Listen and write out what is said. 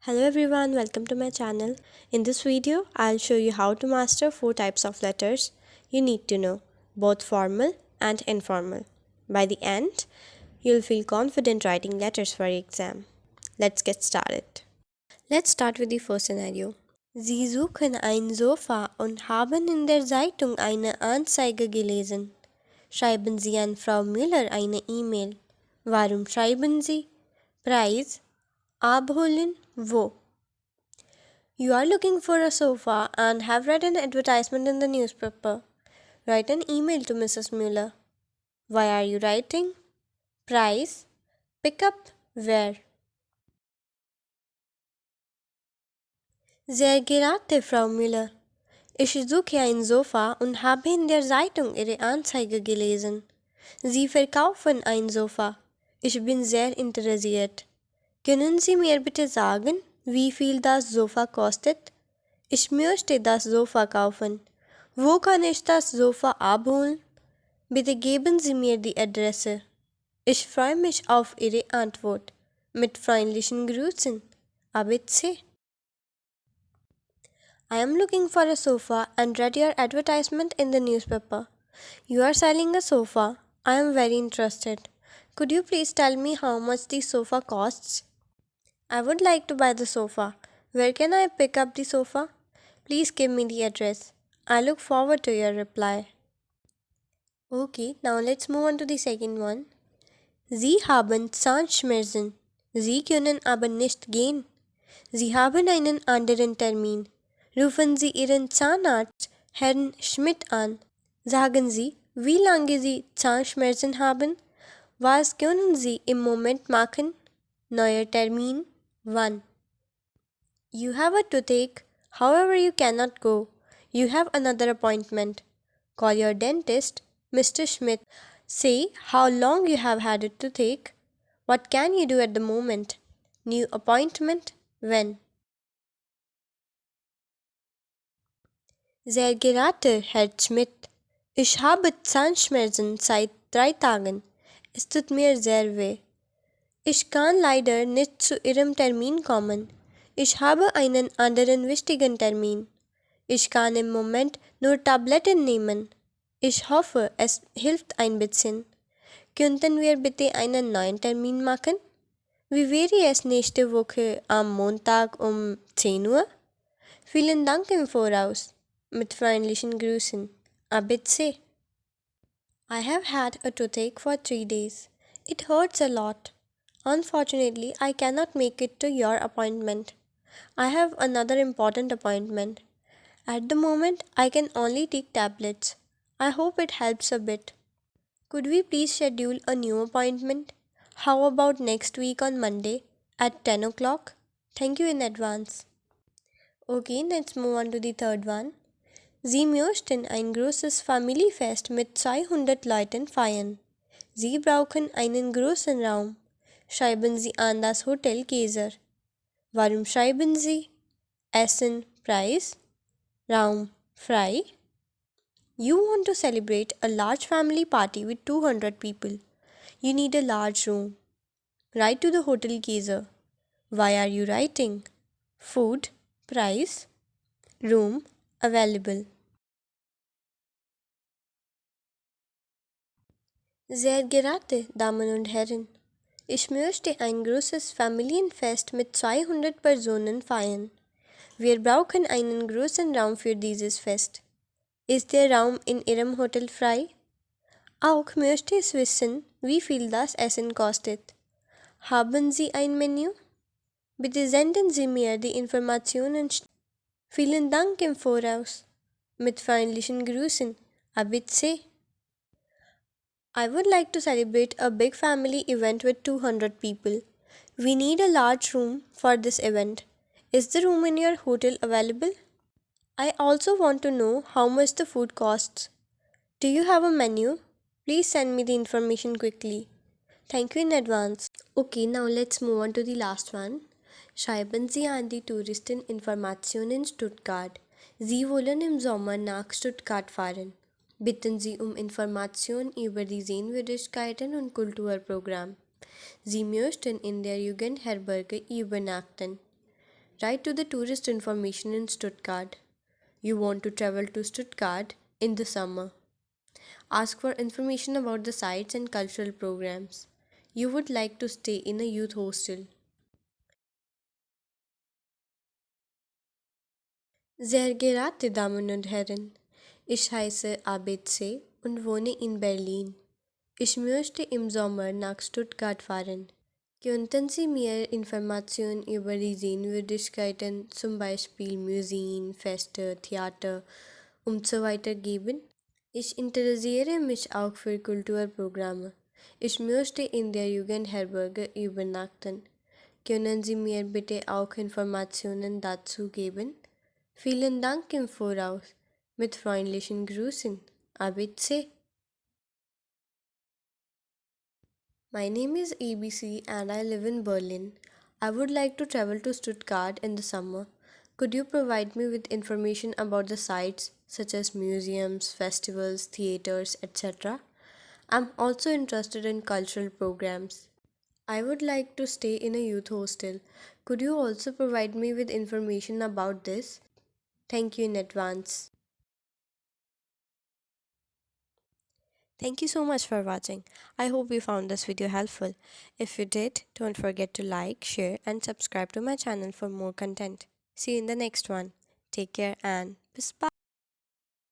Hello everyone, welcome to my channel. In this video, I'll show you how to master 4 types of letters you need to know, both formal and informal. By the end, you'll feel confident writing letters for your exam. Let's get started. Let's start with the first scenario. Sie suchen ein Sofa und haben in der Zeitung eine Anzeige gelesen. Schreiben Sie an Frau Müller eine E-Mail. Warum schreiben Sie? Preis, abholen, wo? You are looking for a sofa and have read an advertisement in the newspaper. Write an email to Mrs. Mueller. Why are you writing? Price. Pick up. Where? Sehr geehrte Frau Müller, ich suche ein Sofa und habe in der Zeitung Ihre Anzeige gelesen. Sie verkaufen ein Sofa. Ich bin sehr interessiert. Können Sie mir bitte sagen, wie viel das Sofa kostet? Ich möchte das Sofa kaufen. Wo kann ich das Sofa abholen? Bitte geben Sie mir die Adresse. Ich freue mich auf Ihre Antwort. Mit freundlichen Grüßen. ABC. I am looking for a sofa and read your advertisement in the newspaper. You are selling a sofa. I am very interested. Could you please tell me how much the sofa costs? I would like to buy the sofa. Where can I pick up the sofa? Please give me the address. I look forward to your reply. Okay, now let's move on to the second one. Sie haben Zahnschmerzen. Sie können aber nicht gehen. Sie haben einen anderen Termin. Rufen Sie Ihren Zahnarzt, Herrn Schmidt, an. Sagen Sie, wie lange Sie Zahnschmerzen haben. Was können Sie im Moment machen? Neuer Termin. Wann? You have a toothache. However, you cannot go. You have another appointment. Call your dentist, Mr. Schmidt. Say how long you have had a toothache. What can you do at the moment? New appointment. When? Sehr geehrter Herr Schmidt, ich habe Zahnschmerzen seit 3 Tagen. Es tut mir sehr weh. Ich kann leider nicht zu Ihrem Termin kommen. Ich habe einen anderen wichtigen Termin. Ich kann im Moment nur Tabletten nehmen. Ich hoffe, es hilft ein bisschen. Könnten wir bitte einen neuen Termin machen? Wie wäre es nächste Woche am Montag um 10 Uhr? Vielen Dank im Voraus. Mit freundlichen Grüßen. ABC. I have had a toothache for 3 days. It hurts a lot. Unfortunately, I cannot make it to your appointment. I have another important appointment. At the moment, I can only take tablets. I hope it helps a bit. Could we please schedule a new appointment? How about next week on Monday at 10 o'clock? Thank you in advance. Okay, let's move on to the third one. Sie möchten ein großes Familiefest mit 200 Leuten feiern. Sie brauchen einen großen Raum. Schreiben Sie an das Hotel Kaiser. Warum schreiben Sie? Essen, Preis. Raum, frei. You want to celebrate a large family party with 200 people. You need a large room. Write to the Hotel Kaiser. Why are you writing? Food, price. Room, available. Sehr geehrte Damen und Herren, ich möchte ein großes Familienfest mit 200 Personen feiern. Wir brauchen einen großen Raum für dieses Fest. Ist der Raum in Ihrem Hotel frei? Auch möchte ich wissen, wie viel das Essen kostet. Haben Sie ein Menü? Bitte senden Sie mir die Informationen. Vielen Dank im Voraus. Mit freundlichen Grüßen. ABC. I would like to celebrate a big family event with 200 people. We need a large room for this event. Is the room in your hotel available? I also want to know how much the food costs. Do you have a menu? Please send me the information quickly. Thank you in advance. Okay, now let's move on to the last one. Schreiben Sie an die Touristinformation in Stuttgart. Sie wollen im Sommer nach Stuttgart fahren. Bitten Sie Informationen über die Sehenswürdigkeiten und Kulturprogramm. Sie möchten in der Jugendherberge übernachten. Write to the tourist information in Stuttgart. You want to travel to Stuttgart in the summer. Ask for information about the sites and cultural programs. You would like to stay in a youth hostel. Sehr geehrte Damen und Herren, ich heiße ABC und wohne in Berlin. Ich möchte im Sommer nach Stuttgart fahren. Könnten Sie mir Informationen über die Sehenswürdigkeiten, zum Beispiel Museen, Feste, Theater und so weiter geben? Ich interessiere mich auch für Kulturprogramme. Ich möchte in der Jugendherberge übernachten. Können Sie mir bitte auch Informationen dazu geben? Vielen Dank im Voraus. Mit freundlichen Grüßen. ABC. My name is ABC and I live in Berlin. I would like to travel to Stuttgart in the summer. Could you provide me with information about the sites such as museums, festivals, theaters, etc.? I'm also interested in cultural programs. I would like to stay in a youth hostel. Could you also provide me with information about this? Thank you in advance. Thank you so much for watching. I hope you found this video helpful. If you did, don't forget to like, share, and subscribe to my channel for more content. See you in the next one. Take care and peace. Bye.